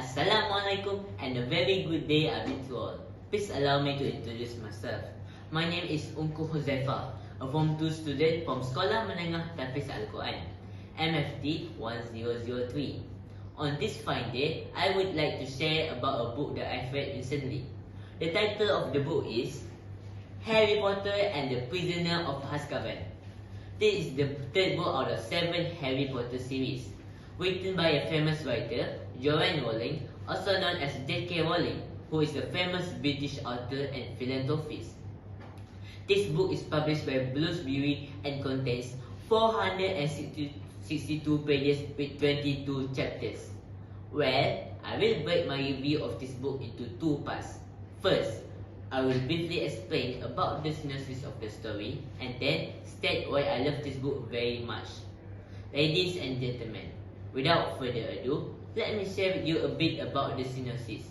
Assalamualaikum and a very good day I bid to all. Please allow me to introduce myself. My name is Unku Huzaifah, a Form 2 student from Sekolah Menengah Tahfiz Al-Quran, MFT 1003. On this fine day, I would like to share about a book that I've read recently. The title of the book is Harry Potter and the Prisoner of Azkaban. This is the third book out of 7 Harry Potter series, written by a famous writer, Joanne Rowling, also known as J.K. Rowling, who is a famous British author and philanthropist. This book is published by Bloomsbury and contains 462 pages with 22 chapters. Well, I will break my review of this book into 2 parts. First, I will briefly explain about the synopsis of the story and then state why I love this book very much. Ladies and gentlemen, without further ado, let me share with you a bit about the synopsis.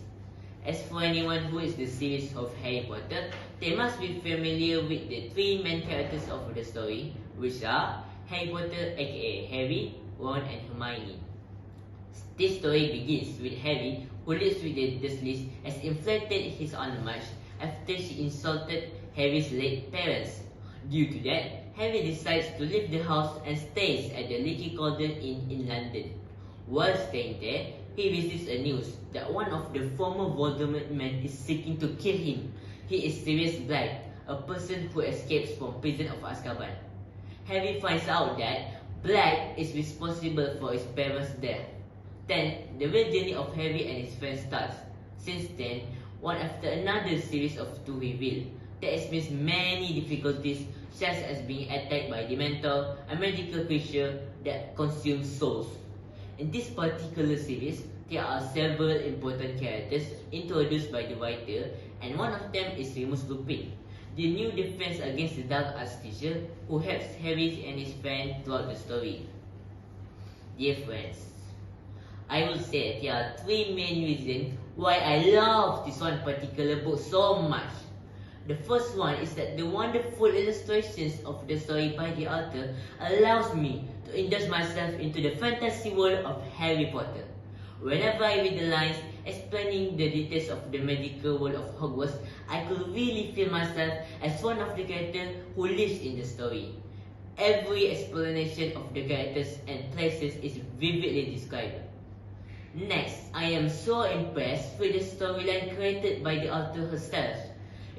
As for anyone who is the series of Harry Potter, they must be familiar with the 3 main characters of the story, which are Harry Potter aka Harry, Ron and Hermione. This story begins with Harry, who lives with the Dursleys, has inflicted his own match after she insulted Harry's late parents. Due to that, Harry decides to leave the house and stays at the Leaky Cauldron Inn in London. While staying there, he receives a news that one of the former Voldemort men is seeking to kill him. He is Sirius Black, a person who escapes from prison of Azkaban. Harry finds out that Black is responsible for his parents' death. Then, the real journey of Harry and his friends starts. Since then, one after another series of 2 reveal. There has been many difficulties, such as being attacked by Dementor, a magical creature that consumes souls. In this particular series, there are several important characters introduced by the writer, and one of them is Remus Lupin, the new defense against the dark arts teacher who helps Harry and his friend throughout the story. Dear friends, I will say there are 3 main reasons why I love this one particular book so much. The first one is that the wonderful illustrations of the story by the author allows me to indulge myself into the fantasy world of Harry Potter. Whenever I read the lines explaining the details of the magical world of Hogwarts, I could really feel myself as one of the characters who lives in the story. Every explanation of the characters and places is vividly described. Next, I am so impressed with the storyline created by the author herself.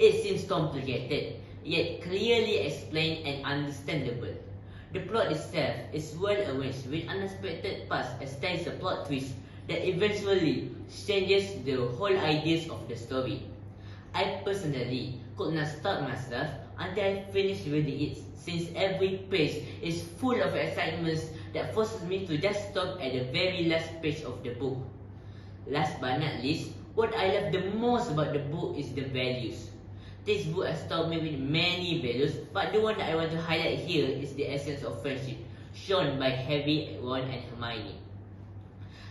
It seems complicated, yet clearly explained and understandable. The plot itself is well arranged with unexpected parts, as there is a plot twist that eventually changes the whole ideas of the story. I personally could not stop myself until I finished reading it, since every page is full of excitements that forces me to just stop at the very last page of the book. Last but not least, what I love the most about the book is the values. This book has taught me with many values, but the one that I want to highlight here is the essence of friendship, shown by Harry, Ron and Hermione.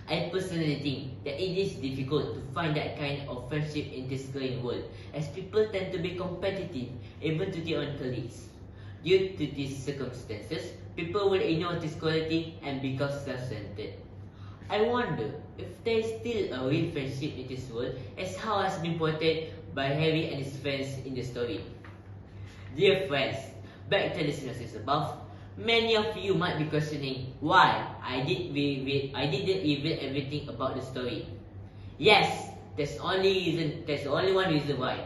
I personally think that it is difficult to find that kind of friendship in this current world, as people tend to be competitive, even to their own colleagues. Due to these circumstances, people will ignore this quality and become self-centered. I wonder if there is still a real friendship in this world, as how has been portrayed by Harry and his friends in the story. Dear friends, back to the synopsis above. Many of you might be questioning why I didn't reveal everything about the story. Yes, there's only one reason why.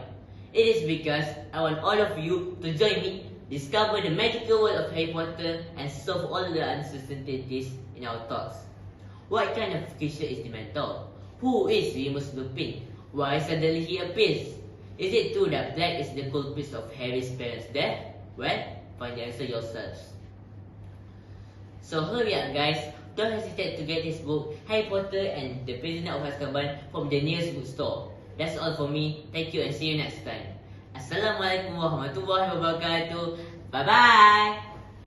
It is because I want all of you to join me, discover the magical world of Harry Potter, and solve all the uncertainties in our thoughts. What kind of creature is Dementor? Who is Remus Lupin? Why suddenly he appears? Is it true that Black is the culprit of Harry's parents' death? Well, find the answer yourselves. So hurry up guys, don't hesitate to get this book, Harry Potter and the Prisoner of Azkaban, from the nearest bookstore. That's all for me, thank you and see you next time. Assalamualaikum warahmatullahi wabarakatuh, bye bye!